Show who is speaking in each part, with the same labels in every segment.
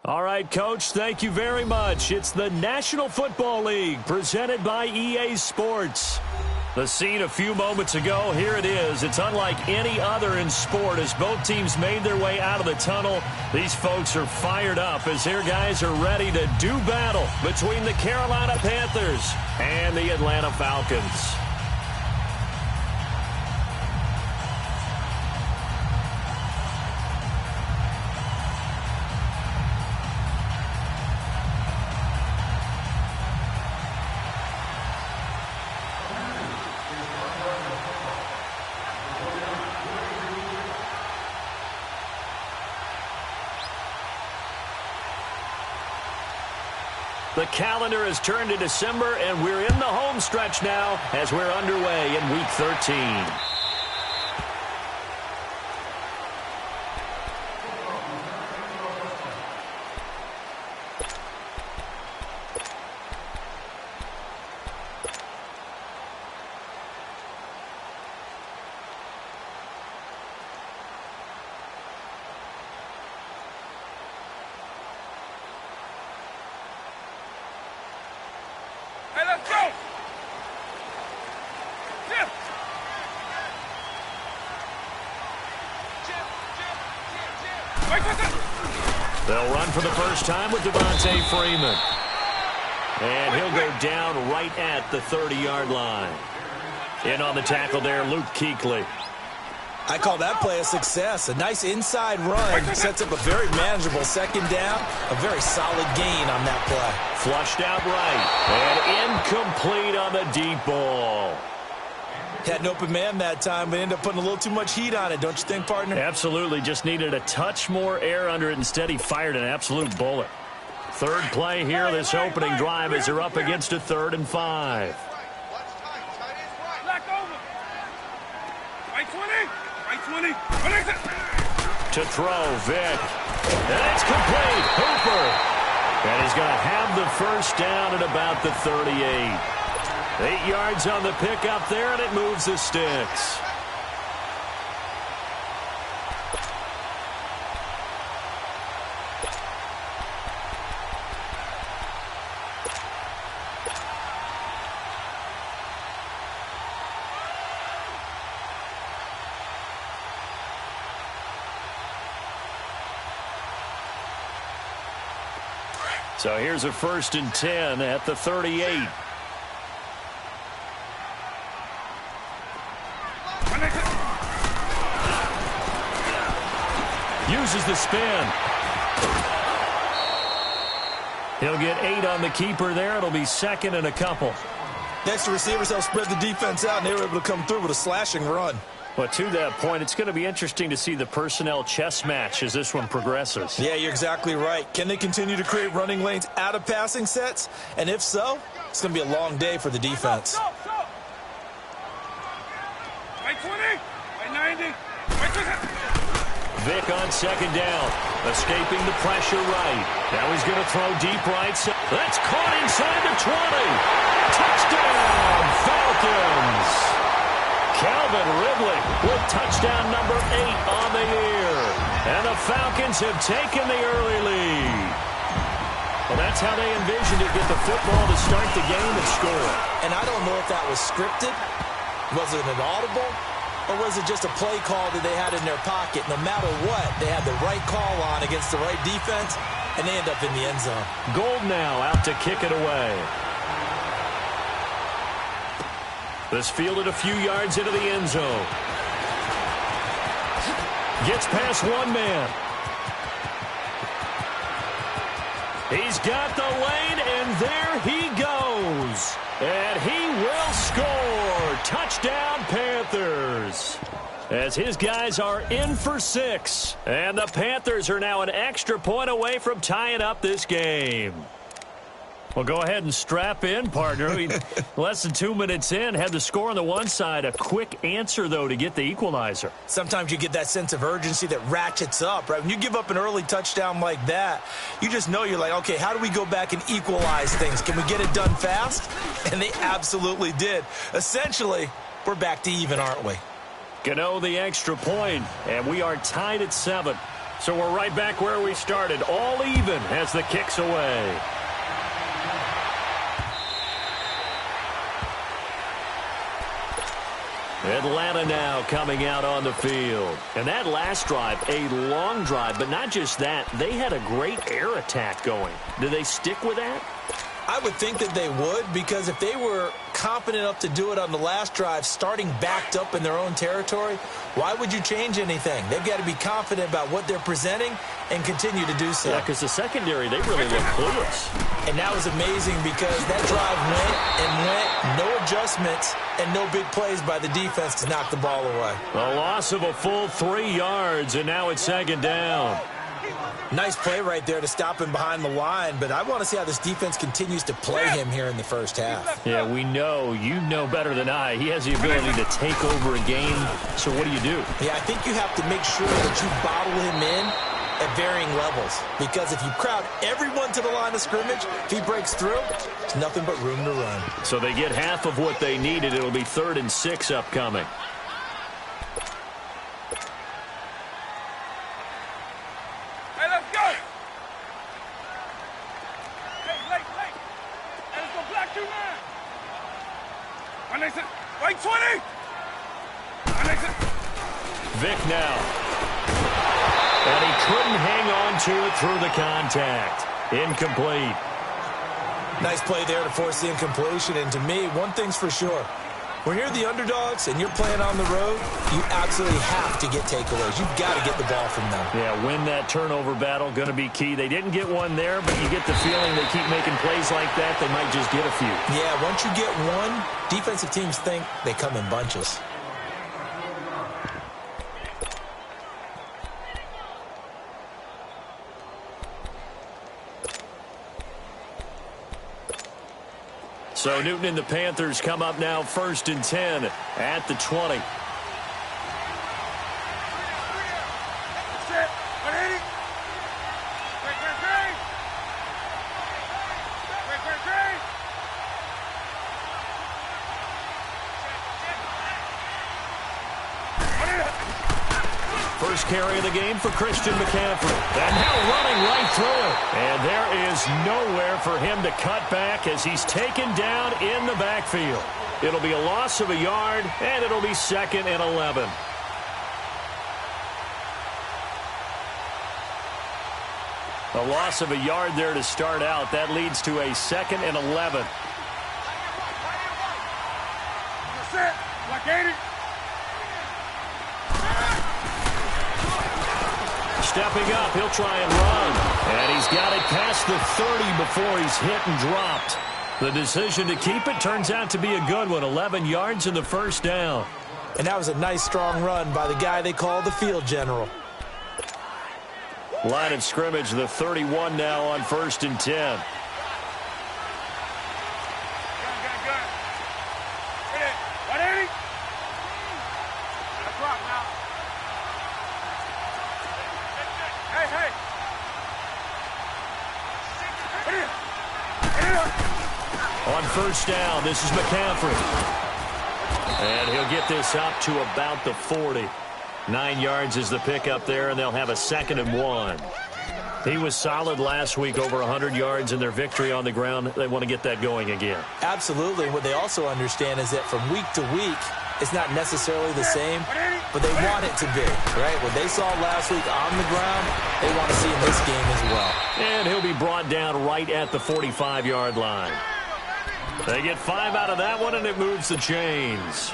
Speaker 1: All right, Coach, thank you very much. It's the National Football League presented by EA Sports. The scene a few moments ago, here it is. It's unlike any other in sport as both teams made their way out of the tunnel. These folks are fired up as their guys are ready to do battle between the Carolina Panthers and the Atlanta Falcons. The calendar has turned to December, and we're in the home stretch now as we're underway in Week 13. They'll run for the first time with Devontae Freeman. And he'll go down right at the 30-yard line. In on the tackle there, Luke Kuechly.
Speaker 2: I call that play a success. A nice inside run sets up a very manageable second down. A very solid gain on that play.
Speaker 1: Flushed out right. And incomplete on the deep ball.
Speaker 2: Had an open man that time, but ended up putting a little too much heat on it, don't you think, partner?
Speaker 1: Absolutely. Just needed a touch more air under it. Instead, he fired an absolute bullet. Third play here, this opening drive, as they're up against a 3rd and 5. To throw, Vick. And it's complete. Hooper. And he's going to have the first down at about the 38. 8 yards on the pickup there, and it moves the sticks. So here's a 1st and 10 at the 38. Uses the spin. He'll get 8 on the keeper there. It'll be 2nd and a couple.
Speaker 2: Next, the receivers help spread the defense out, and they were able to come through with a slashing run.
Speaker 1: But to that point, it's going to be interesting to see the personnel chess match as this one progresses.
Speaker 2: Yeah, you're exactly right. Can they continue to create running lanes out of passing sets? And if so, it's going to be a long day for the defense.
Speaker 3: Right 20, right 90, right 20.
Speaker 1: Vick on 2nd down, escaping the pressure right. Now he's going to throw deep right. That's caught inside the 20. Touchdown, Falcons. Calvin Ridley with touchdown number 8 on the year. And the Falcons have taken the early lead. Well, that's how they envisioned it, get the football to start the game and score.
Speaker 2: And I don't know if that was scripted. Was it an audible? Or was it just a play call that they had in their pocket? No matter what, they had the right call on against the right defense, and they end up in the end zone.
Speaker 1: Gold now out to kick it away. This fielded a few yards into the end zone. Gets past one man. He's got the lane, and there he goes. And he will score. Touchdown, Panthers. As his guys are in for 6. And the Panthers are now an extra point away from tying up this game. Well, go ahead and strap in, partner. Less than 2 minutes in, had the score on the one side. A quick answer, though, to get the equalizer.
Speaker 2: Sometimes you get that sense of urgency that ratchets up, right? When you give up an early touchdown like that, you just know you're like, okay, how do we go back and equalize things? Can we get it done fast? And they absolutely did. Essentially, we're back to even, aren't we?
Speaker 1: Gano the extra point, and we are tied at 7. So we're right back where we started, all even as the kick's away. Atlanta now coming out on the field. And that last drive, a long drive, but not just that. They had a great air attack going. Do they stick with that?
Speaker 2: I would think that they would, because if they were competent enough to do it on the last drive, starting backed up in their own territory, why would you change anything? They've got to be confident about what they're presenting and continue to do so.
Speaker 1: Yeah, because the secondary, they really look clueless.
Speaker 2: And that was amazing because that drive went, no adjustments, and no big plays by the defense to knock the ball away.
Speaker 1: A loss of a full 3 yards, and now it's second down.
Speaker 2: Nice play right there to stop him behind the line, but I want to see how this defense continues to play him here in the first half.
Speaker 1: Yeah, we know. You know better than I. He has the ability to take over a game, so what do you do?
Speaker 2: Yeah, I think you have to make sure that you bottle him in at varying levels, because if you crowd everyone to the line of scrimmage, if he breaks through, there's nothing but room to run.
Speaker 1: So they get half of what they needed. It'll be 3rd and 6 upcoming. Vic now. And he couldn't hang on to it through the contact. Incomplete.
Speaker 2: Nice play there to force the incompletion. And to me, one thing's for sure. When you're the underdogs and you're playing on the road, you absolutely have to get takeaways. You've got to get the ball from them.
Speaker 1: Yeah, win that turnover battle, going to be key. They didn't get one there, but you get the feeling they keep making plays like that, they might just get a few.
Speaker 2: Yeah, once you get one, defensive teams think they come in bunches.
Speaker 1: So Newton and the Panthers come up now 1st and 10 at the 20. First carry of the game for Christian McCaffrey. And now running right through it. And there is nowhere for him to cut back as he's taken down in the backfield. It'll be a loss of a yard, and it'll be 2nd and 11. A loss of a yard there to start out. That leads to a 2nd and 11. Stepping up, he'll try and run. And he's got it past the 30 before he's hit and dropped. The decision to keep it turns out to be a good one. 11 yards in the first down.
Speaker 2: And that was a nice, strong run by the guy they call the field general.
Speaker 1: Line of scrimmage, the 31 now on 1st and 10. On 1st down, this is McCaffrey. And he'll get this up to about the 40. 9 yards is the pickup there, and they'll have a 2nd and 1. He was solid last week, over 100 yards in their victory on the ground. They want to get that going again.
Speaker 2: Absolutely. What they also understand is that from week to week, it's not necessarily the same, but they want it to be, right? What they saw last week on the ground, they want to see in this game as well.
Speaker 1: And he'll be brought down right at the 45-yard line. They get 5 out of that one, and it moves the chains.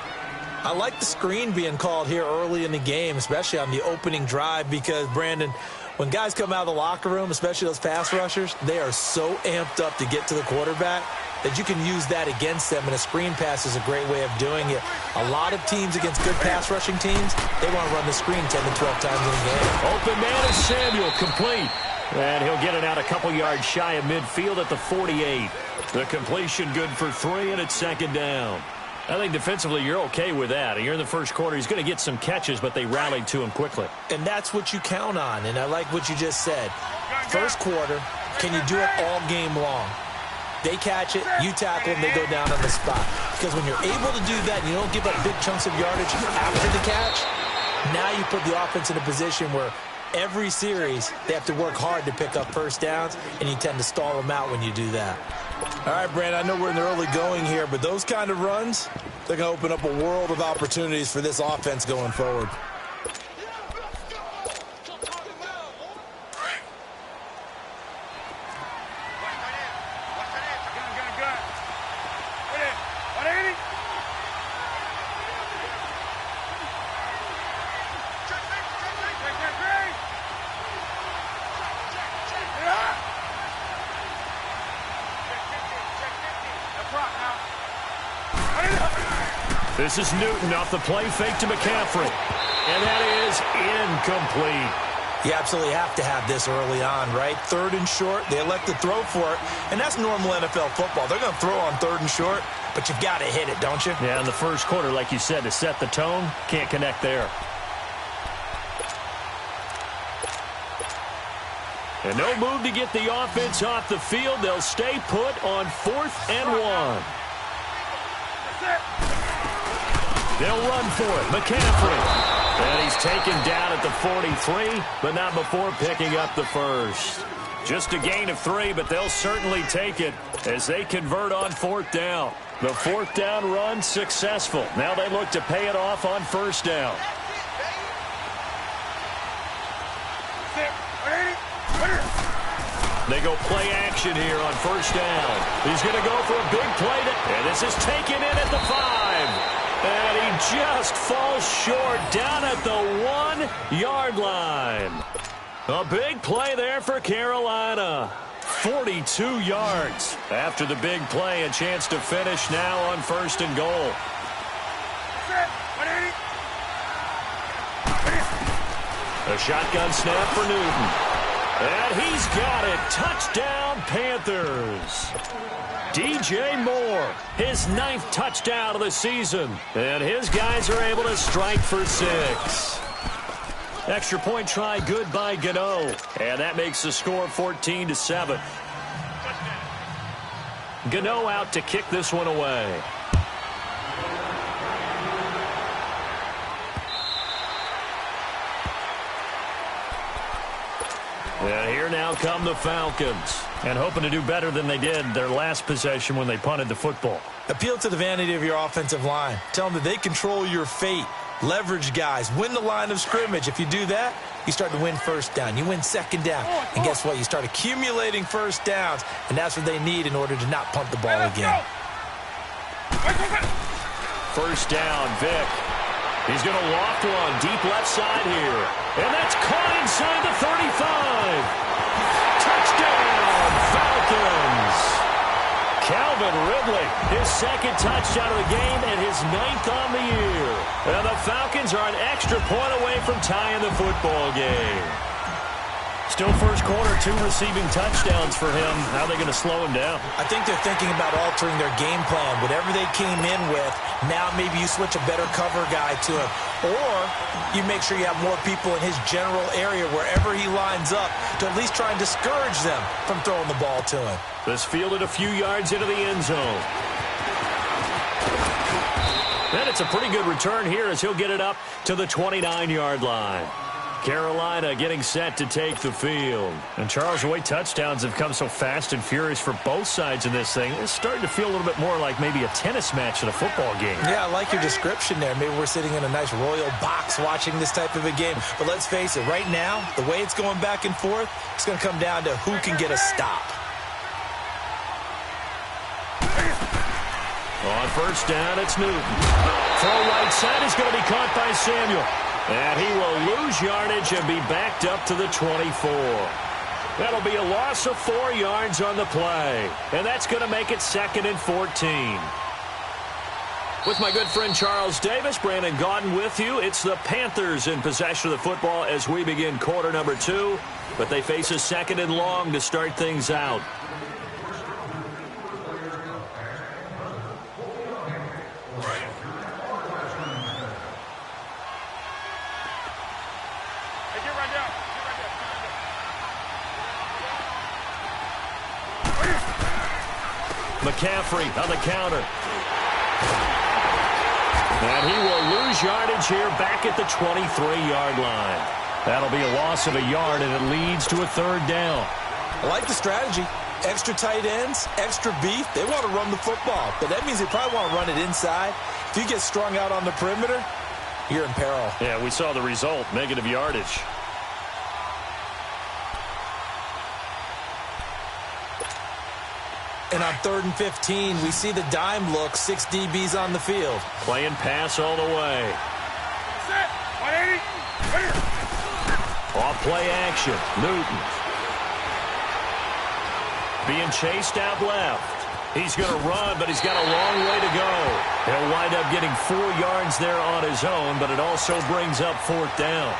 Speaker 2: I like the screen being called here early in the game, especially on the opening drive, because, Brandon, when guys come out of the locker room, especially those pass rushers, they are so amped up to get to the quarterback that you can use that against them, and a screen pass is a great way of doing it. A lot of teams against good pass rushing teams, they want to run the screen 10 to 12 times in a game.
Speaker 1: Open man is Samuel, complete. And he'll get it out a couple yards shy of midfield at the 48. The completion good for 3, and it's 2nd down. I think defensively you're okay with that. You're in the first quarter. He's going to get some catches, but they rallied to him quickly.
Speaker 2: And that's what you count on, and I like what you just said. First quarter, can you do it all game long? They catch it, you tackle them, they go down on the spot. Because when you're able to do that, you don't give up big chunks of yardage after the catch, now you put the offense in a position where every series they have to work hard to pick up first downs, and you tend to stall them out when you do that. All right, Brandon, I know we're in the early going here, but those kind of runs, they're going to open up a world of opportunities for this offense going forward.
Speaker 1: This is Newton off the play fake to McCaffrey. And that is incomplete.
Speaker 2: You absolutely have to have this early on, right? 3rd and short, they elect to throw for it, and that's normal NFL football. They're going to throw on 3rd and short, but you've got to hit it, don't you?
Speaker 1: Yeah, in the first quarter, like you said, to set the tone, can't connect there. And no move to get the offense off the field. They'll stay put on 4th and 1. They'll run for it. McCaffrey. And he's taken down at the 43, but not before picking up the first. Just a gain of 3, but they'll certainly take it as they convert on 4th down. The 4th down run successful. Now they look to pay it off on 1st down. They go play action here on 1st down. He's going to go for a big play. And this is taken in at the 5. And he just falls short down at the 1-yard line. A big play there for Carolina. 42 yards. After the big play, a chance to finish now on 1st and goal. A shotgun snap for Newton. And he's got it. Touchdown, Panthers. DJ Moore, his 9th touchdown of the season. And his guys are able to strike for 6. Extra point try good by Gano. And that makes the score 14-7. Gano out to kick this one away. And here now come the Falcons. And hoping to do better than they did their last possession when they punted the football.
Speaker 2: Appeal to the vanity of your offensive line. Tell them that they control your fate. Leverage guys. Win the line of scrimmage. If you do that, you start to win 1st down. You win 2nd down. And guess what? You start accumulating 1st downs. And that's what they need in order to not punt the ball again.
Speaker 1: 1st down, Vic. He's going to loft one deep left side here. And that's caught inside the 35. Touchdown, Falcons. Calvin Ridley, his 2nd touchdown of the game and his 9th on the year. And the Falcons are an extra point away from tying the football game. Still first quarter, 2 receiving touchdowns for him. How are they going to slow him down?
Speaker 2: I think they're thinking about altering their game plan. Whatever they came in with, now maybe you switch a better cover guy to him. Or you make sure you have more people in his general area wherever he lines up to at least try and discourage them from throwing the ball to him.
Speaker 1: This fielded a few yards into the end zone. And it's a pretty good return here as he'll get it up to the 29-yard line. Carolina getting set to take the field. And Charles, the way touchdowns have come so fast and furious for both sides in this thing, it's starting to feel a little bit more like maybe a tennis match at a football game.
Speaker 2: Yeah, I like your description there. Maybe we're sitting in a nice royal box watching this type of a game. But let's face it, right now, the way it's going back and forth, it's going to come down to who can get a stop.
Speaker 1: On 1st down, it's Newton. Throw right side is going to be caught by Samuel. And he will lose yardage and be backed up to the 24. That'll be a loss of 4 yards on the play. And that's going to make it 2nd and 14. With my good friend Charles Davis, Brandon Gaudin with you. It's the Panthers in possession of the football as we begin quarter number 2. But they face a 2nd and long to start things out. McCaffrey on the counter. And he will lose yardage here back at the 23-yard line. That'll be a loss of a yard, and it leads to a third down.
Speaker 2: I like the strategy. Extra tight ends, extra beef. They want to run the football, but that means they probably want to run it inside. If you get strung out on the perimeter, you're in peril.
Speaker 1: Yeah, we saw the result, negative yardage.
Speaker 2: And on 3rd and 15, we see the dime look, 6 DBs on the field.
Speaker 1: Playing pass all the way.
Speaker 3: Set. 180. Right.
Speaker 1: Off play action. Newton. Being chased out left. He's going to run, but he's got a long way to go. He'll wind up getting 4 yards there on his own, but it also brings up 4th down.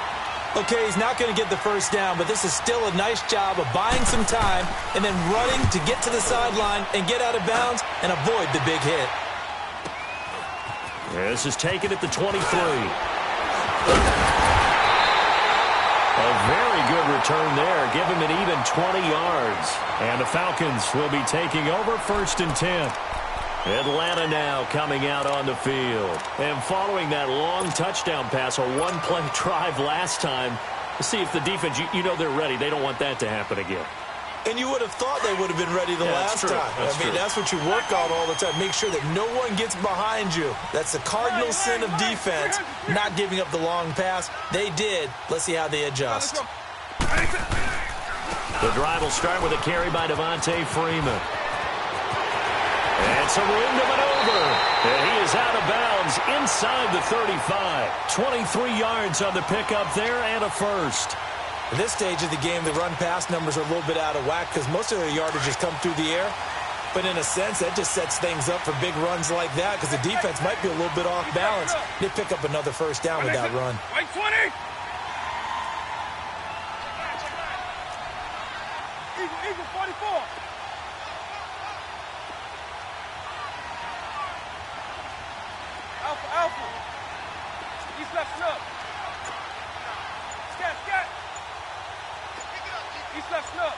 Speaker 2: Okay, he's not going to get the first down, but this is still a nice job of buying some time and then running to get to the sideline and get out of bounds and avoid the big hit.
Speaker 1: This is taken at the 23. A very good return there. Give him an even 20 yards. And the Falcons will be taking over 1st and 10. Atlanta now coming out on the field. And following that long touchdown pass, a one-play drive last time, see if the defense, you know they're ready. They don't want that to happen again.
Speaker 2: And you would have thought they would have been ready the last time. That's what you work on all the time. Make sure that no one gets behind you. That's the cardinal sin of defense, not giving up the long pass. They did. Let's see how they adjust.
Speaker 1: The drive will start with a carry by Devontae Freeman. And some room to maneuver. And he is out of bounds inside the 35. 23 yards on the pickup there and a first.
Speaker 2: At this stage of the game, the run-pass numbers are a little bit out of whack because most of their yardage has come through the air. But in a sense, that just sets things up for big runs like that because the defense might be a little bit off balance. They pick up another first down with that run.
Speaker 3: Right 20. Eagle 44. Alpha. East left snub. Scat. East left snub.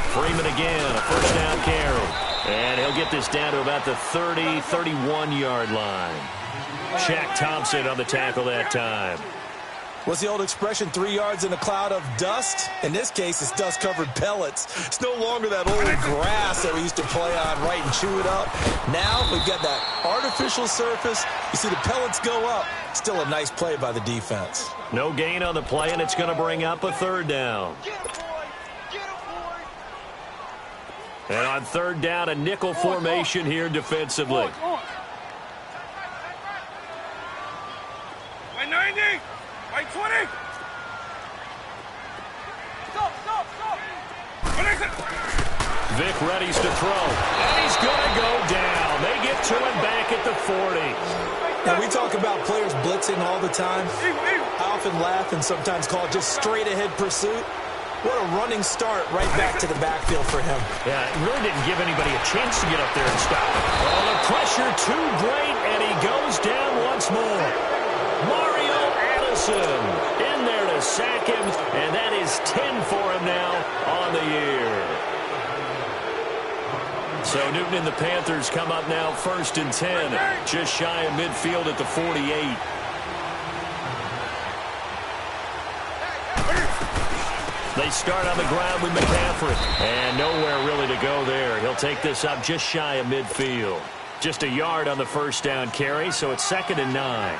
Speaker 1: Freeman again, a first down carry. And he'll get this down to about the 30, 31-yard line. Shaq Thompson on the tackle that time.
Speaker 2: What's the old expression, 3 yards in a cloud of dust? In this case, it's dust-covered pellets. It's no longer that old grass that we used to play on, right, and chew it up. Now we've got that artificial surface. You see the pellets go up. Still a nice play by the defense.
Speaker 1: No gain on the play, and it's going to bring up a third down. And on third down, a nickel formation here defensively.
Speaker 3: Right 90. Right 20. Stop.
Speaker 1: Vic readies to throw. And he's going to go down. They get to him back at the 40.
Speaker 2: And we talk about players blitzing all the time. I often laugh and sometimes call it just straight-ahead pursuit. What a running start right back to the backfield for him.
Speaker 1: Yeah, it really didn't give anybody a chance to get up there and stop him. Oh, the pressure too great, and he goes down once more. Mario Addison in there to sack him, and that is 10 for him now on the year. So Newton and the Panthers come up now 1st and 10, just shy of midfield at the 48. They start on the ground with McCaffrey, and nowhere really to go there. He'll take this up just shy of midfield. Just a yard on the first down carry, so it's 2nd and 9.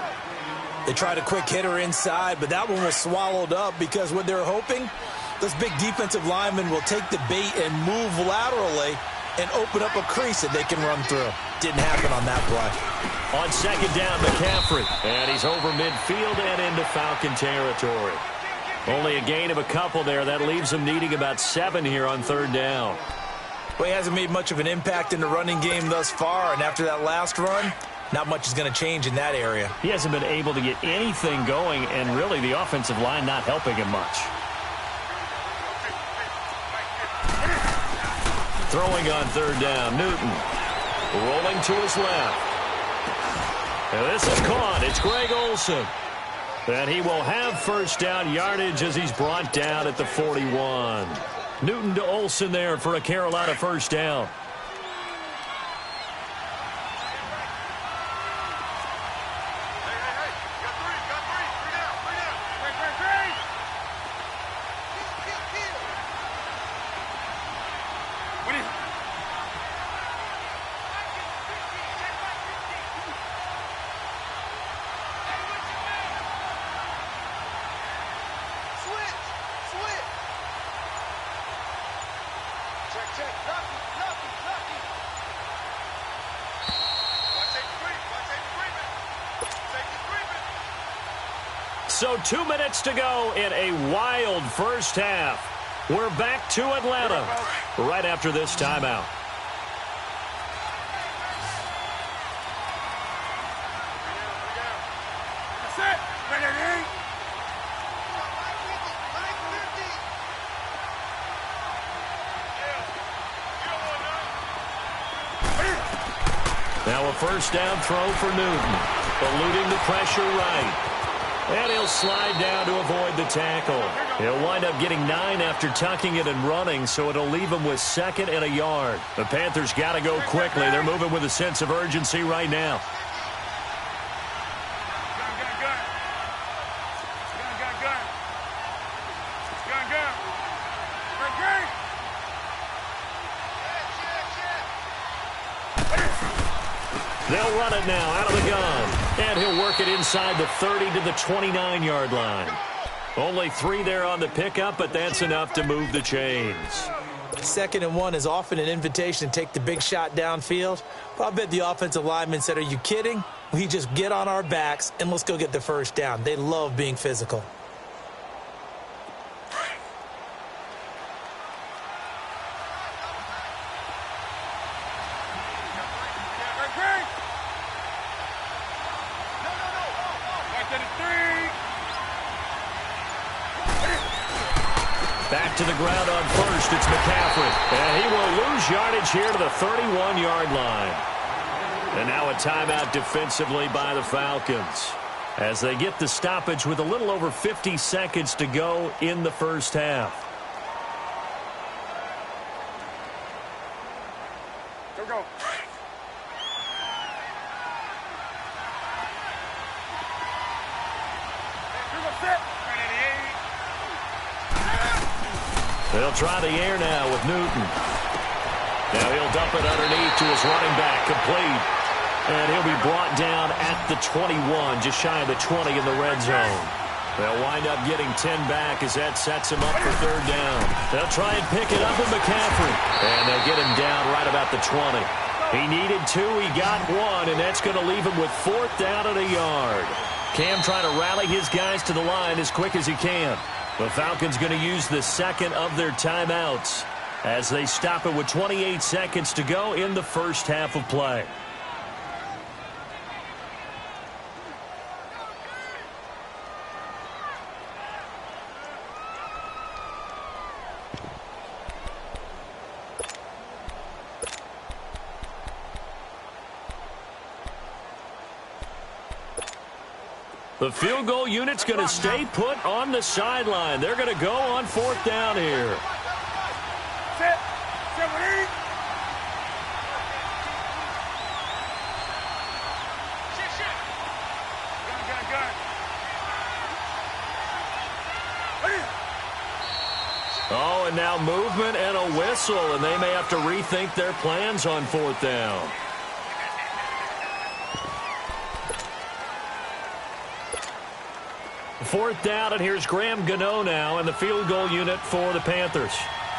Speaker 2: They tried a quick hitter inside, but that one was swallowed up because what they're hoping, those big defensive linemen will take the bait and move laterally and open up a crease that they can run through. Didn't happen on that play.
Speaker 1: On 2nd down, McCaffrey, and he's over midfield and into Falcon territory. Only a gain of a couple there. That leaves him needing about 7 here on 3rd down.
Speaker 2: Well, he hasn't made much of an impact in the running game thus far, and after that last run, not much is going to change in that area.
Speaker 1: He hasn't been able to get anything going, and really the offensive line not helping him much. Throwing on 3rd down, Newton. Rolling to his left. And this is caught. It's Greg Olsen. And he will have first down yardage as he's brought down at the 41. Newton to Olsen there for a Carolina first down. So 2 minutes to go in a wild first half. We're back to Atlanta right after this timeout. Now a first down throw for Newton, eluding the pressure right. And he'll slide down to avoid the tackle. He'll wind up getting 9 after tucking it and running, so it'll leave him with 2nd and a yard. The Panthers got to go quickly. They're moving with a sense of urgency right now. They'll run it now out of the gun. And he'll work it inside the 30 to the 29-yard line. Only 3 there on the pickup, but that's enough to move the chains.
Speaker 2: 2nd and 1 is often an invitation to take the big shot downfield. But I bet the offensive lineman said, "Are you kidding? We just get on our backs and let's go get the first down." They love being physical.
Speaker 1: Back to the ground on first. It's McCaffrey. And he will lose yardage here to the 31-yard line. And now a timeout defensively by the Falcons as they get the stoppage with a little over 50 seconds to go in the first half.
Speaker 3: Go.
Speaker 1: They'll try the air now with Newton. Now he'll dump it underneath to his running back, complete. And he'll be brought down at the 21, just shy of the 20 in the red zone. They'll wind up getting 10 back as that sets him up for 3rd down. They'll try and pick it up with McCaffrey. And they'll get him down right about the 20. He needed 2, he got 1, and that's going to leave him with 4th down and a yard. Cam trying to rally his guys to the line as quick as he can. The Falcons going to use the 2nd of their timeouts as they stop it with 28 seconds to go in the first half of play. The field goal unit's going to stay put on the sideline. They're going to go on 4th down here. Oh, and now movement and a whistle, and they may have to rethink their plans on 4th down. Fourth down, and here's Graham Gano now in the field goal unit for the Panthers.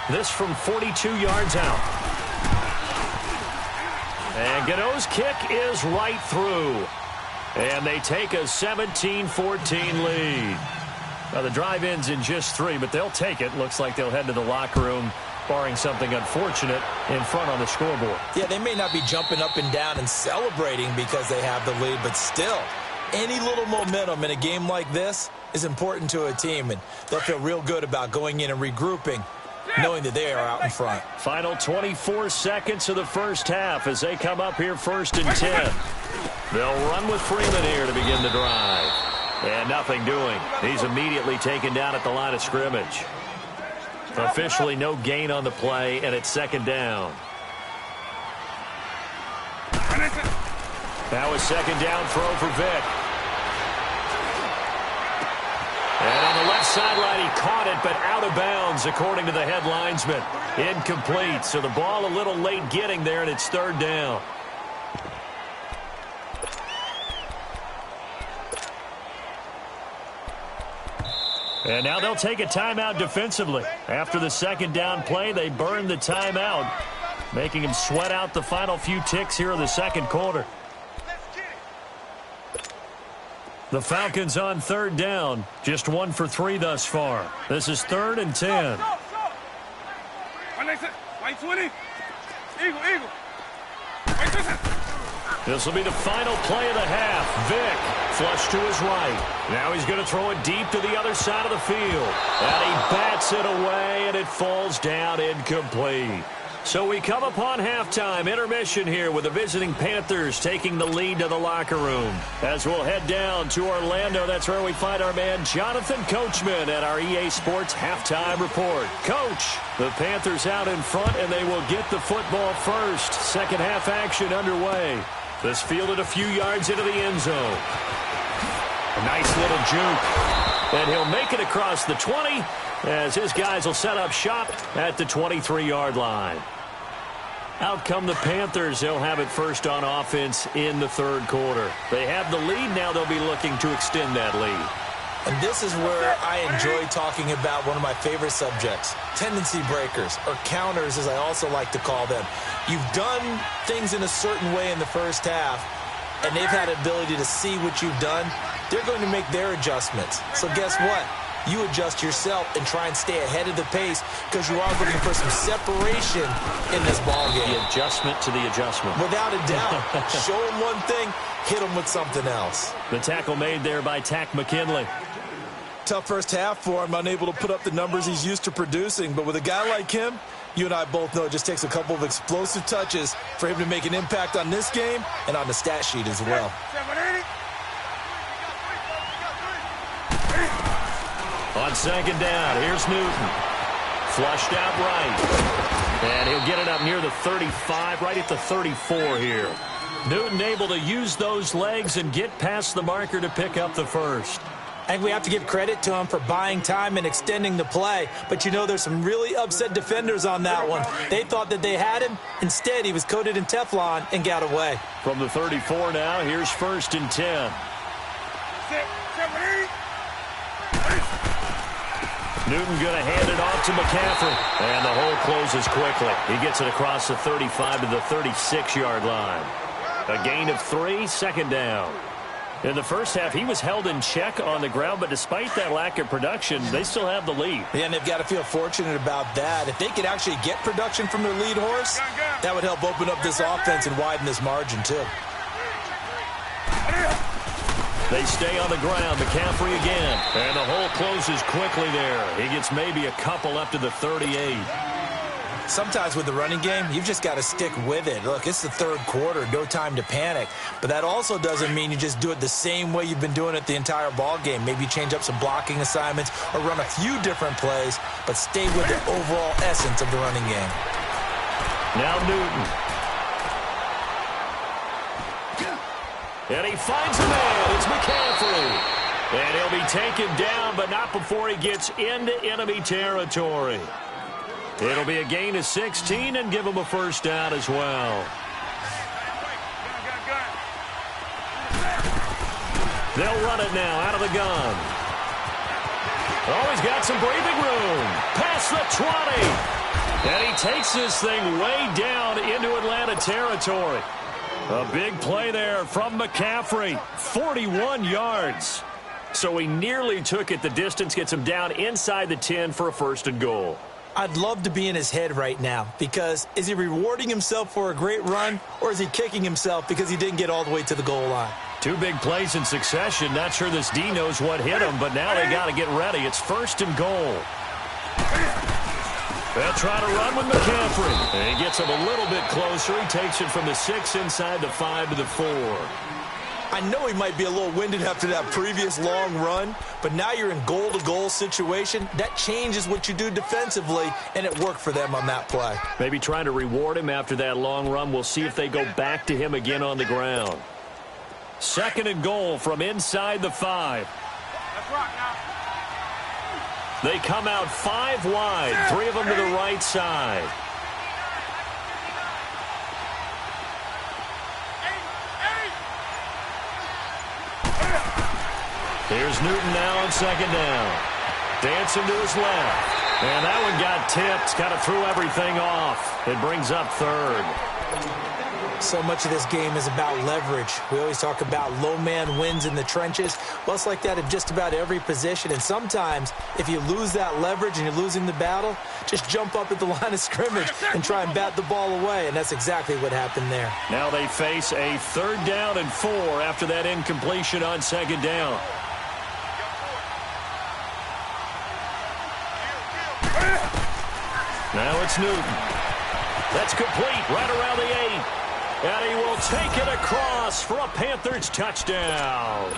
Speaker 1: This from 42 yards out. And Gano's kick is right through. And they take a 17-14 lead. Now, the drive ends in just 3, but they'll take it. Looks like they'll head to the locker room, barring something unfortunate, in front on the scoreboard.
Speaker 2: Yeah, they may not be jumping up and down and celebrating because they have the lead, but still, any little momentum in a game like this is important to a team, and they'll feel real good about going in and regrouping, knowing that they are out in front.
Speaker 1: Final 24 seconds of the first half as they come up here 1st and 10. They'll run with Freeman here to begin the drive. And nothing doing. He's immediately taken down at the line of scrimmage. Officially no gain on the play, and it's second down. That was second down throw for Vic. And on the left sideline, he caught it, but out of bounds, according to the head linesman. Incomplete, so the ball a little late getting there, and it's third down. And now they'll take a timeout defensively. After the second down play, they burn the timeout, making him sweat out the final few ticks here in the second quarter. The Falcons on third down, just 1 for 3 thus far. This is 3rd and 10. This will be the final play of the half. Vic, flush to his right. Now he's going to throw it deep to the other side of the field. And he bats it away, and it falls down incomplete. So we come upon halftime intermission here with the visiting Panthers taking the lead to the locker room. As we'll head down to Orlando, that's where we find our man Jonathan Coachman at our EA Sports halftime report. Coach, the Panthers out in front, and they will get the football first. Second half action underway. This fielded a few yards into the end zone. A nice little juke. And he'll make it across the 20 as his guys will set up shop at the 23-yard line. Out come the Panthers. They'll have it first on offense in the third quarter. They have the lead. Now they'll be looking to extend that lead.
Speaker 2: And this is where I enjoy talking about one of my favorite subjects, tendency breakers, or counters as I also like to call them. You've done things in a certain way in the first half, and they've had the ability to see what you've done. They're going to make their adjustments. So guess what? You adjust yourself and try and stay ahead of the pace because you are looking for some separation in this ball game.
Speaker 1: The adjustment to the adjustment.
Speaker 2: Without a doubt. Show them one thing, hit them with something else.
Speaker 1: The tackle made there by Tack McKinley.
Speaker 2: Tough first half for him, unable to put up the numbers he's used to producing. But with a guy like him, you and I both know it just takes a couple of explosive touches for him to make an impact on this game and on the stat sheet as well.
Speaker 1: On second down, here's Newton. Flushed out right. And he'll get it up near the 35, right at the 34 here. Newton able to use those legs and get past the marker to pick up the first.
Speaker 2: I think we have to give credit to him for buying time and extending the play. But, you know, there's some really upset defenders on that one. They thought that they had him. Instead, he was coated in Teflon and got away.
Speaker 1: From the 34 now, here's 1st and 10. Newton going to hand it off to McCaffrey. And the hole closes quickly. He gets it across the 35 to the 36-yard line. A gain of 3, second down. In the first half, he was held in check on the ground, but despite that lack of production, they still have the lead.
Speaker 2: Yeah, and they've got to feel fortunate about that. If they could actually get production from their lead horse, that would help open up this offense and widen this margin, too.
Speaker 1: They stay on the ground. McCaffrey again. And the hole closes quickly there. He gets maybe a couple up to the 38.
Speaker 2: Sometimes with the running game, you've just got to stick with it. Look, it's the third quarter, no time to panic. But that also doesn't mean you just do it the same way you've been doing it the entire ball game. Maybe change up some blocking assignments or run a few different plays, but stay with the overall essence of the running game.
Speaker 1: Now Newton. And he finds a man. It's McCaffrey. And he'll be taken down, but not before he gets into enemy territory. It'll be a gain of 16 and give him a first down as well. They'll run it now out of the gun. Oh, he's got some breathing room. Past the 20. And he takes this thing way down into Atlanta territory. A big play there from McCaffrey. 41 yards. So he nearly took it the distance, gets him down inside the 10 for a first and goal.
Speaker 2: I'd love to be in his head right now because is he rewarding himself for a great run or is he kicking himself because he didn't get all the way to the goal line?
Speaker 1: 2 big plays in succession. Not sure this D knows what hit him, but now they got to get ready. It's first and goal. They'll try to run with McCaffrey. And he gets him a little bit closer. He takes it from the 6 inside the 5 to the 4.
Speaker 2: I know he might be a little winded after that previous long run, but now you're in goal-to-goal situation. That changes what you do defensively, and it worked for them on that play.
Speaker 1: Maybe trying to reward him after that long run. We'll see if they go back to him again on the ground. 2nd and goal from inside the 5.
Speaker 3: Let's rock now.
Speaker 1: They come out 5 wide, 3 of them to the right side. Here's Newton now on 2nd down. Dancing to his left. And that one got tipped. Kind of threw everything off. It brings up 3rd.
Speaker 2: So much of this game is about leverage. We always talk about low man wins in the trenches. Well, it's like that in just about every position. And sometimes, if you lose that leverage and you're losing the battle, just jump up at the line of scrimmage and try and bat the ball away. And that's exactly what happened there.
Speaker 1: Now they face a 3rd down and 4 after that incompletion on 2nd down. Now it's Newton. That's complete right around the 8. And he will take it across for a Panthers touchdown.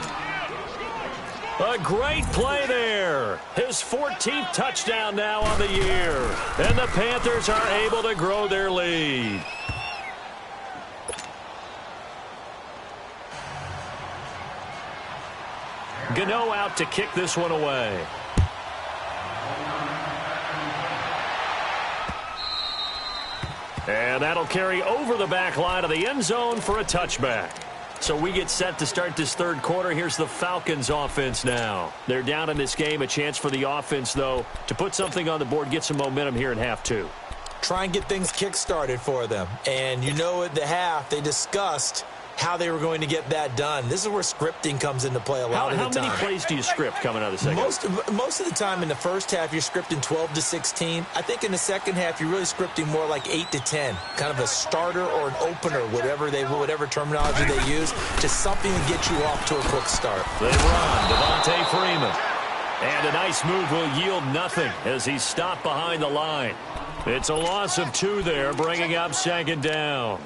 Speaker 1: A great play there. His 14th touchdown now on the year. And the Panthers are able to grow their lead. Gano out to kick this one away. And that'll carry over the back line of the end zone for a touchback. So we get set to start this 3rd quarter. Here's the Falcons offense now. They're down in this game. A chance for the offense, though, to put something on the board, get some momentum here in half 2.
Speaker 2: Try and get things kick-started for them. And you know at the half, they discussed how they were going to get that done. This is where scripting comes into play a lot of the time.
Speaker 1: How many plays do you script coming out of the second?
Speaker 2: Most of the time in the first half, you're scripting 12 to 16. I think in the second half, you're really scripting more like 8 to 10. Kind of a starter or an opener, whatever terminology they use. Just something to get you off to a quick start.
Speaker 1: They run. Devontae Freeman. And a nice move will yield nothing as he's stopped behind the line. It's a loss of 2 there, bringing up 2nd down.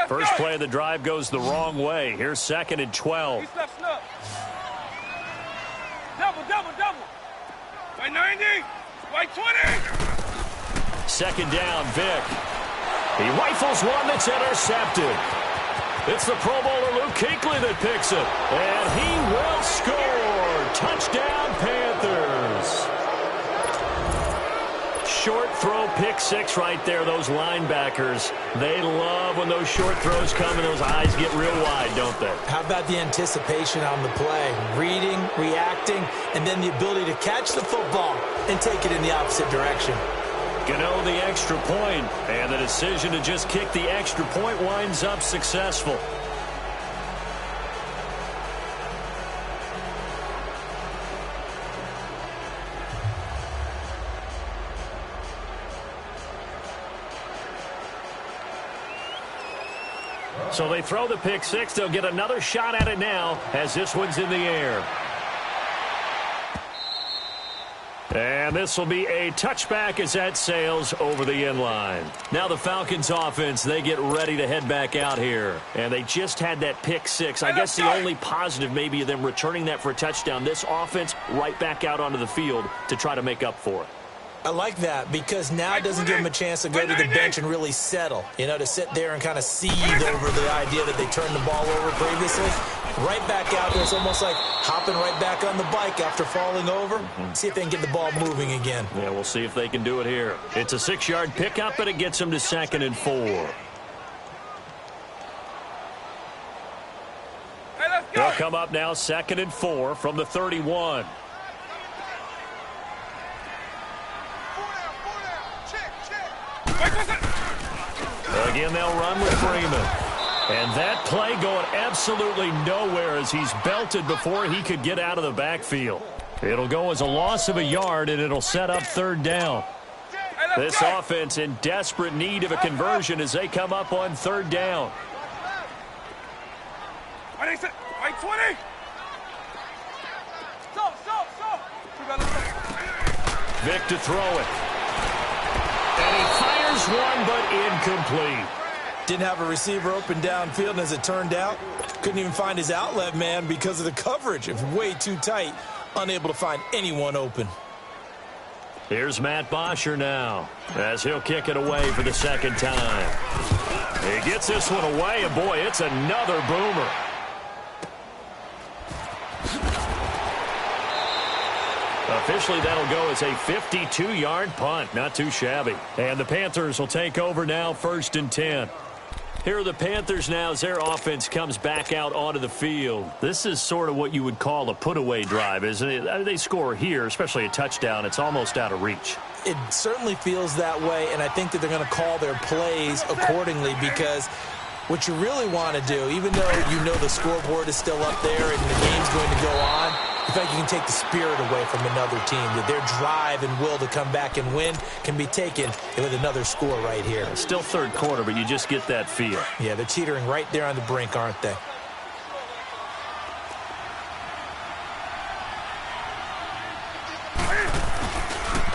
Speaker 1: First play of the drive goes the wrong way. Here's 2nd and 12.
Speaker 3: Double. White 90. White 20.
Speaker 1: 2nd down, Vic. He rifles one that's intercepted. It's the Pro Bowler Luke Kuechly that picks it. And he will score. Touchdown, Panthers. Short throw, pick 6 right there. Those linebackers, they love when those short throws come and those eyes get real wide, don't they?
Speaker 2: How about the anticipation on the play? Reading, reacting, and then the ability to catch the football and take it in the opposite direction.
Speaker 1: Gano the extra point, and the decision to just kick the extra point winds up successful. So they throw the pick 6. They'll get another shot at it now as this one's in the air. And this will be a touchback as that sails over the end line. Now the Falcons offense, they get ready to head back out here. And they just had that pick 6. I guess the only positive maybe of them returning that for a touchdown. This offense right back out onto the field to try to make up for it.
Speaker 2: I like that because now it doesn't give them a chance to go to the bench and really settle, to sit there and kind of seethe over the idea that they turned the ball over previously. Right back out there, it's almost like hopping right back on the bike after falling over. See if they can get the ball moving again.
Speaker 1: Yeah, we'll see if they can do it here. It's a 6-yard pickup, and it gets them to 2nd and 4. They'll come up now 2nd and 4 from the 31. Again, they'll run with Freeman. And that play going absolutely nowhere as he's belted before he could get out of the backfield. It'll go as a loss of a yard, and it'll set up 3rd down. This offense in desperate need of a conversion as they come up on third down. Vic to throw it. And he fires one, but incomplete.
Speaker 2: Didn't have a receiver open downfield, and as it turned out, couldn't even find his outlet man because of the coverage. It was way too tight, unable to find anyone open.
Speaker 1: Here's Matt Bosher now, as he'll kick it away for the second time. He gets this one away, and boy, it's another boomer. Officially, that'll go as a 52-yard punt. Not too shabby. And the Panthers will take over now, 1st and 10. Here are the Panthers now as their offense comes back out onto the field. This is sort of what you would call a put-away drive, isn't it? They score here, especially a touchdown. It's almost out of reach.
Speaker 2: It certainly feels that way, and I think that they're going to call their plays accordingly because what you really want to do, even though you know the scoreboard is still up there and the game's going to go on, in fact, you can take the spirit away from another team. That their drive and will to come back and win can be taken with another score right here.
Speaker 1: Still third quarter, but you just get that feel.
Speaker 2: Yeah, they're teetering right there on the brink, aren't they?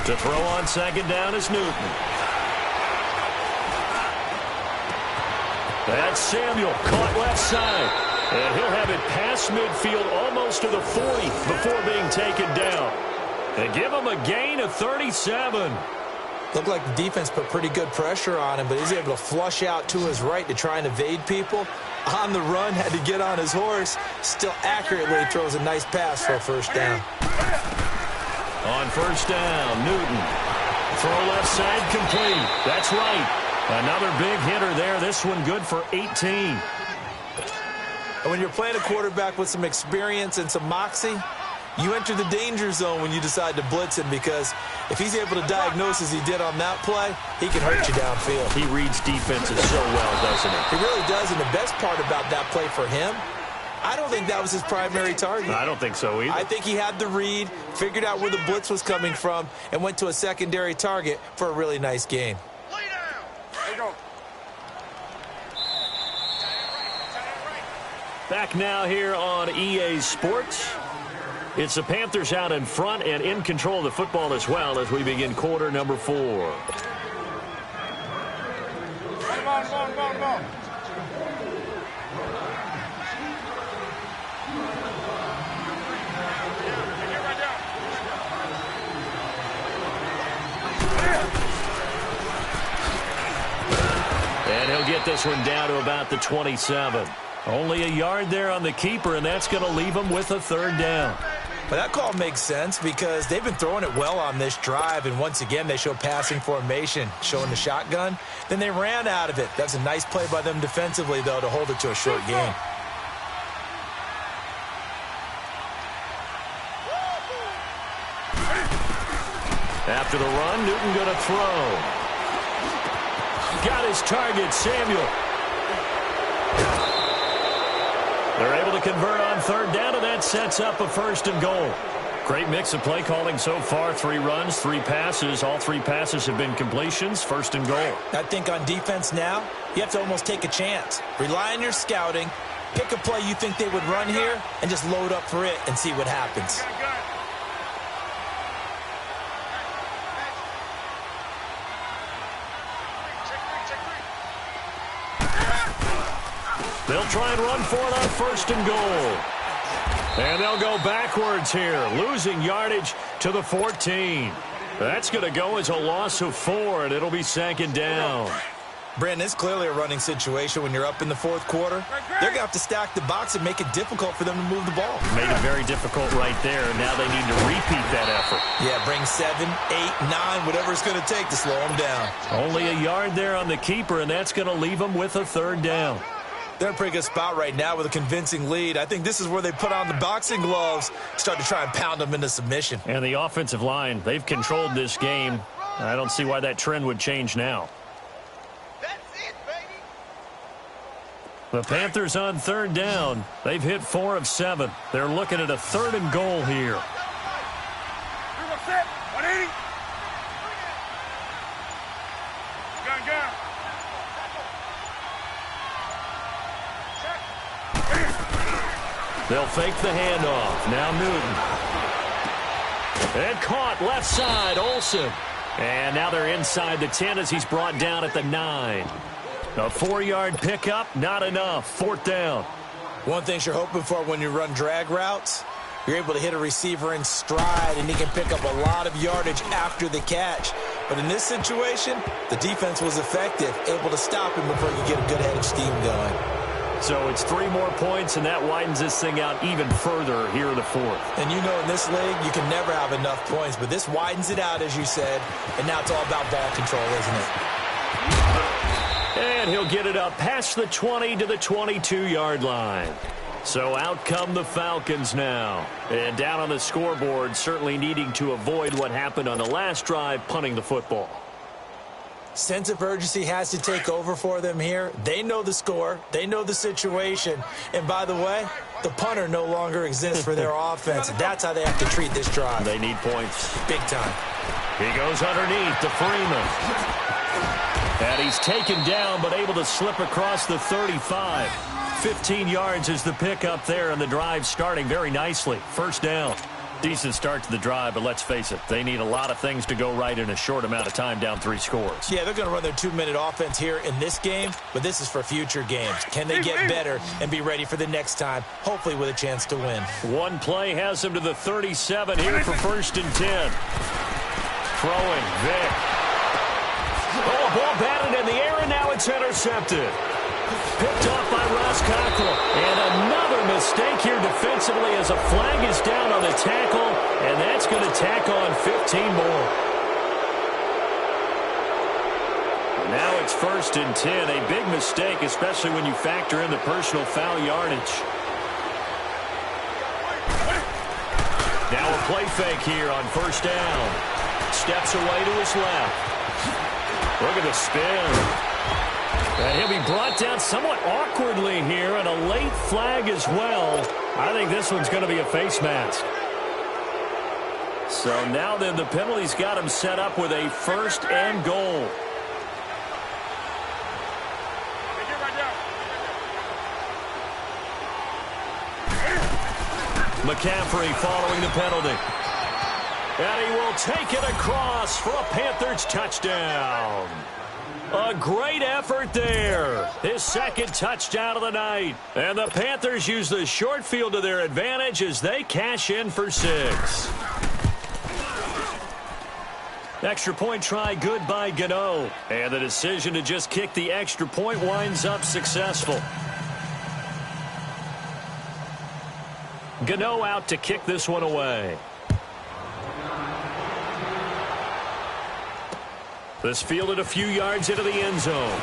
Speaker 1: To throw on second down is Newton. That's Samuel, caught left side. And he'll have it past midfield almost to the 40 before being taken down. And give him a gain of 37.
Speaker 2: Looked like the defense put pretty good pressure on him, but he's able to flush out to his right to try and evade people. On the run, had to get on his horse. Still accurately throws a nice pass for a first down.
Speaker 1: On first down, Newton. Throw left side complete. That's right. Another big hitter there. This one good for 18.
Speaker 2: And when you're playing a quarterback with some experience and some moxie, you enter the danger zone when you decide to blitz him because if he's able to diagnose as he did on that play, he can hurt you downfield.
Speaker 1: He reads defenses so well, doesn't he?
Speaker 2: He really does, and the best part about that play for him, I don't think that was his primary target.
Speaker 1: I don't think so either.
Speaker 2: I think he had the read, figured out where the blitz was coming from, and went to a secondary target for a really nice gain.
Speaker 1: Back now here on EA Sports. It's the Panthers out in front and in control of the football as well as we begin quarter number 4. And he'll get this one down to about the 27. Only a yard there on the keeper, and that's going to leave him with a third down.
Speaker 2: But that call makes sense because they've been throwing it well on this drive, and once again they show passing formation, showing the shotgun. Then they ran out of it. That's a nice play by them defensively, though, to hold it to a short gain.
Speaker 1: After the run, Newton going to throw. Got his target, Samuel. They're able to convert on third down, and that sets up a first and goal. Great mix of play calling so far. 3 runs, 3 passes. All 3 passes have been completions. First and goal.
Speaker 2: I think on defense now, you have to almost take a chance. Rely on your scouting. Pick a play you think they would run here, and just load up for it and see what happens.
Speaker 1: They'll try and run for it on first and goal. And they'll go backwards here, losing yardage to the 14. That's going to go as a loss of 4, and it'll be second down.
Speaker 2: Brandon, it's clearly a running situation when you're up in the 4th quarter. They're going to have to stack the box and make it difficult for them to move the ball.
Speaker 1: Made it very difficult right there. Now they need to repeat that effort.
Speaker 2: Yeah, bring 7, 8, 9, whatever it's going to take to slow them down.
Speaker 1: Only a yard there on the keeper, and that's going to leave them with a third down.
Speaker 2: They're in a pretty good spot right now with a convincing lead. I think this is where they put on the boxing gloves, start to try and pound them into submission.
Speaker 1: And the offensive line, they've controlled this game. I don't see why that trend would change now.
Speaker 3: That's it, baby.
Speaker 1: The Panthers on third down. They've hit 4 of 7. They're looking at a third and goal here. They'll fake the handoff. Now Newton. And caught left side, Olsen. And now they're inside the 10 as he's brought down at the 9. A 4-yard pickup, not enough. 4th down.
Speaker 2: One thing you're hoping for when you run drag routes, you're able to hit a receiver in stride, and he can pick up a lot of yardage after the catch. But in this situation, the defense was effective, able to stop him before you get a good head of steam going.
Speaker 1: So it's 3 more points, and that widens this thing out even further here in the 4th.
Speaker 2: And you know in this league, you can never have enough points, but this widens it out, as you said, and now it's all about ball control, isn't it?
Speaker 1: And he'll get it up past the 20 to the 22-yard line. So out come the Falcons now. And down on the scoreboard, certainly needing to avoid what happened on the last drive, punting the football.
Speaker 2: Sense of urgency has to take over for them here. They know the score. They know the situation. And by the way, the punter no longer exists for their offense. That's how they have to treat this drive.
Speaker 1: They need points.
Speaker 2: Big time.
Speaker 1: He goes underneath to Freeman. And he's taken down but able to slip across the 35. 15 yards is the pickup there, and the drive starting very nicely. 1st down. Decent start to the drive, but let's face it, they need a lot of things to go right in a short amount of time, down 3 scores.
Speaker 2: Yeah, they're going to run their 2-minute offense here in this game, but this is for future games. Can they get better and be ready for the next time, hopefully with a chance to win?
Speaker 1: One play has them to the 37 here for 1st and 10. Throwing, Vic. Oh, ball batted in the air, and now it's intercepted. Picked off by Ross Cockrell. And another mistake here defensively as a flag is down on the tackle, and that's going to tack on 15 more. Now it's 1st and 10. A big mistake, especially when you factor in the personal foul yardage. Now a play fake here on 1st down. Steps away to his left. Look at the spin. And he'll be brought down somewhat awkwardly here, and a late flag as well. I think this one's going to be a face mask. So now then the penalty's got him set up with a 1st and goal. McCaffrey following the penalty. And he will take it across for a Panthers touchdown. A great effort there. His 2nd touchdown of the night. And the Panthers use the short field to their advantage as they cash in for 6. Extra point try good by Gano. And the decision to just kick the extra point winds up successful. Gano out to kick this one away. This fielded a few yards into the end zone.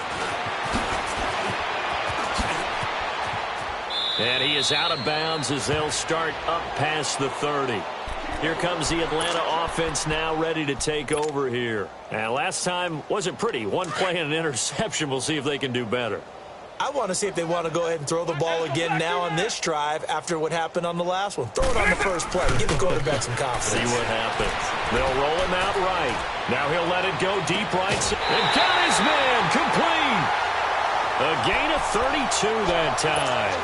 Speaker 1: And he is out of bounds as they'll start up past the 30. Here comes the Atlanta offense now ready to take over here. And last time wasn't pretty. One play and an interception. We'll see if they can do better.
Speaker 2: I want to see if they want to go ahead and throw the ball again now on this drive after what happened on the last one. Throw it on the first play. Give the quarterback some confidence.
Speaker 1: See what happens. They'll roll him out right. Now he'll let it go deep right. And got his man complete. A gain of 32 that time.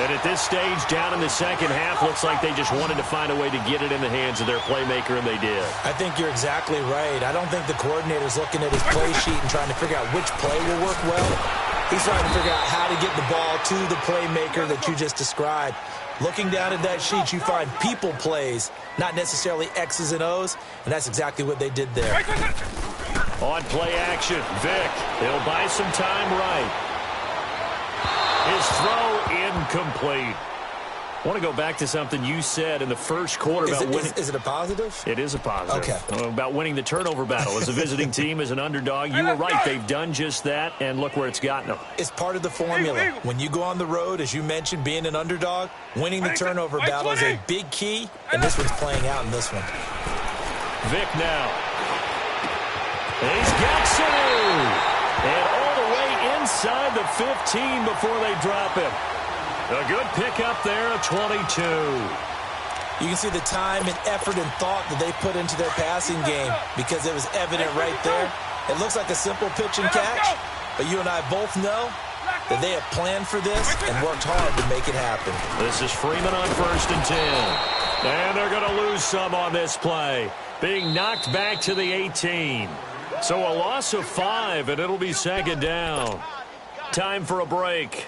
Speaker 1: And at this stage, down in the 2nd half, looks like they just wanted to find a way to get it in the hands of their playmaker, and they did.
Speaker 2: I think you're exactly right. I don't think the coordinator's looking at his play sheet and trying to figure out which play will work well. He's trying to figure out how to get the ball to the playmaker that you just described. Looking down at that sheet, you find people plays, not necessarily X's and O's, and that's exactly what they did there.
Speaker 1: On play action, Vic. He'll buy some time right. His throw incomplete. I want to go back to something you said in the first quarter about winning.
Speaker 2: Is it a positive?
Speaker 1: It is a positive.
Speaker 2: Okay.
Speaker 1: About winning the turnover battle as a visiting team, as an underdog. You were right. They've done just that, and look where it's gotten them.
Speaker 2: It's part of the formula. When you go on the road, as you mentioned, being an underdog, winning the turnover battle is a big key, and this one's playing out in this one.
Speaker 1: Vic now. He's got two. And all the way inside the 15 before they drop him. A good pickup there, a 22.
Speaker 2: You can see the time and effort and thought that they put into their passing game because it was evident right there. It looks like a simple pitch and catch, but you and I both know that they have planned for this and worked hard to make it happen.
Speaker 1: This is Freeman on 1st and 10. And they're going to lose some on this play, being knocked back to the 18. So a loss of 5, and it'll be 2nd down. Time for a break.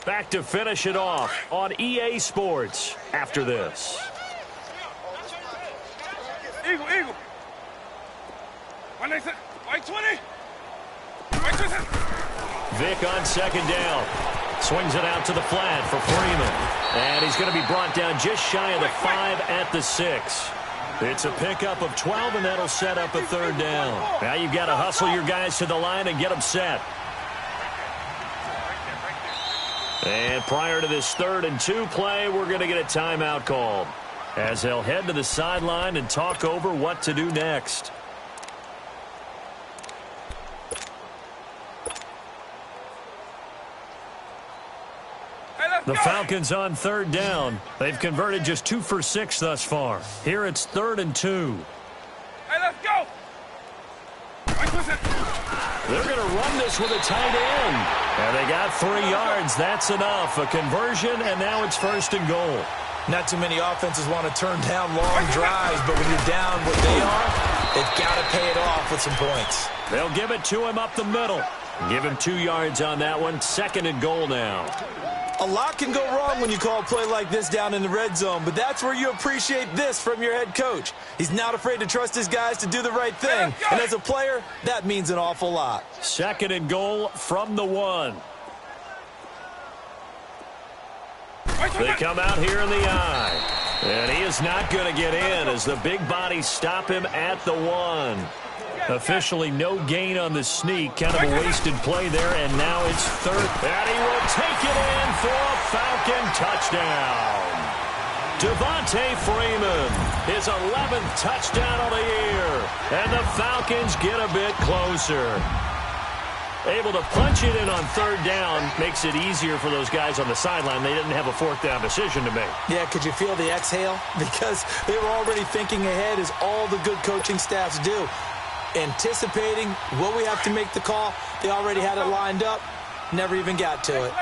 Speaker 1: Back to finish it off on EA Sports after this.
Speaker 3: Eagle. White 20.
Speaker 1: Vic on 2nd down. Swings it out to the flat for Freeman. And he's going to be brought down just shy of the 5 at the 6. It's a pickup of 12, and that'll set up a 3rd down. Now you've got to hustle your guys to the line and get them set. And prior to this 3rd and 2 play, we're going to get a timeout called, as they'll head to the sideline and talk over what to do next. The Falcons on 3rd down. They've converted just 2 for 6 thus far. Here it's 3rd and 2.
Speaker 3: Hey, let's go.
Speaker 1: They're going to run this with a tight end. And they got 3 yards. That's enough. A conversion, and now it's 1st and goal.
Speaker 2: Not too many offenses want to turn down long drives, but when you're down what they are, they've got to pay it off with some points.
Speaker 1: They'll give it to him up the middle. Give him 2 yards on that one. 2nd and goal now.
Speaker 2: A lot can go wrong when you call a play like this down in the red zone, but that's where you appreciate this from your head coach. He's not afraid to trust his guys to do the right thing, and as a player, that means an awful lot.
Speaker 1: 2nd and goal from the 1. They come out here in the eye, and he is not going to get in as the big bodies stop him at the 1. Officially no gain on the sneak. Kind of a wasted play there, and now it's 3rd. And he will take it in for a Falcon touchdown. Devontae Freeman, his 11th touchdown of the year. And the Falcons get a bit closer. Able to punch it in on 3rd down makes it easier for those guys on the sideline. They didn't have a 4th down decision to make.
Speaker 2: Yeah, could you feel the exhale? Because they were already thinking ahead, as all the good coaching staffs do. Anticipating, will we have to make the call? They already had it lined up. Never even got to it.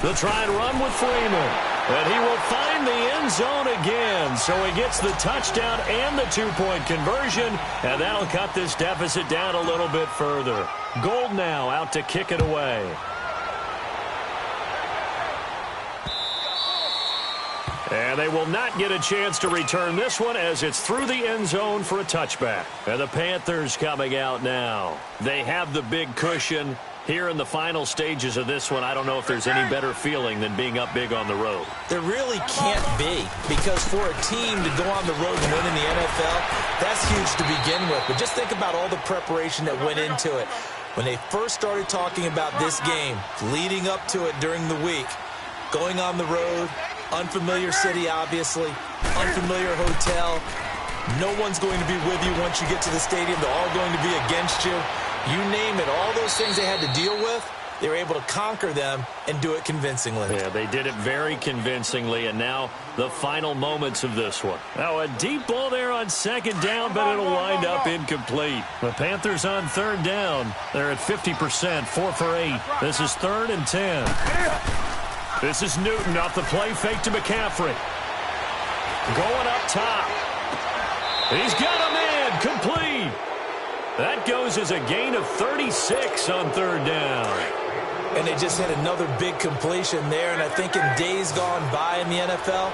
Speaker 1: They'll try and run with Freeman. And he will find the end zone again. So he gets the touchdown and the 2-point conversion. And that'll cut this deficit down a little bit further. Gold now out to kick it away. And they will not get a chance to return this one, as it's through the end zone for a touchback. And the Panthers coming out now. They have the big cushion. Here in the final stages of this one, I don't know if there's any better feeling than being up big on the road.
Speaker 2: There really can't be, because for a team to go on the road and win in the NFL, that's huge to begin with. But just think about all the preparation that went into it. When they first started talking about this game, leading up to it during the week, going on the road, unfamiliar city, obviously, unfamiliar hotel. No one's going to be with you once you get to the stadium. They're all going to be against you. You name it, all those things they had to deal with, they were able to conquer them and do it convincingly.
Speaker 1: Yeah, they did it very convincingly, and now the final moments of this one. Now a deep ball there on 2nd down, but it'll wind up incomplete. The Panthers on 3rd down. They're at 50%, 4 for 8. This is 3rd and 10. This is Newton off the play fake to McCaffrey. Going up top. He's got a man, complete. That goes as a gain of 36 on 3rd down.
Speaker 2: And they just had another big completion there, and I think in days gone by in the NFL,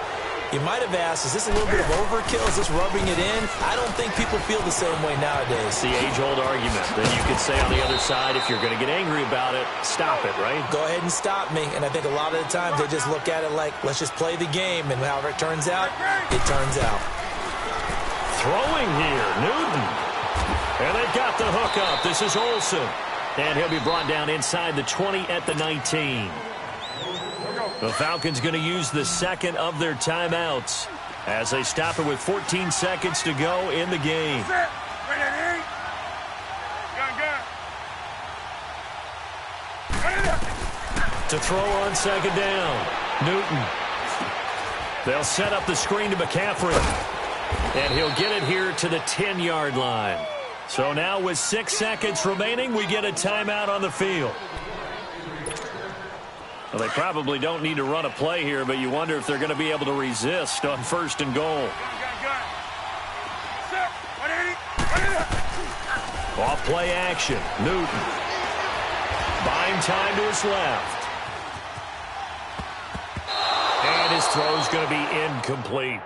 Speaker 2: you might have asked, is this a little bit of overkill? Is this rubbing it in? I don't think people feel the same way nowadays.
Speaker 1: It's the age-old argument that you could say on the other side, if you're going to get angry about it, stop it, right?
Speaker 2: Go ahead and stop me. And I think a lot of the times they just look at it like, let's just play the game, and however it turns out, it turns out.
Speaker 1: Throwing here, Newton. And they've got the hook up. This is Olsen. And he'll be brought down inside the 20 at the 19. The Falcons going to use the 2nd of their timeouts as they stop it with 14 seconds to go in the game. To throw on 2nd down, Newton. They'll set up the screen to McCaffrey. And he'll get it here to the 10-yard line. So now with 6 seconds remaining, we get a timeout on the field. Well, they probably don't need to run a play here, but you wonder if they're going to be able to resist on 1st and goal. Off play action. Newton. Buying time to his left. And his throw's going to be incomplete.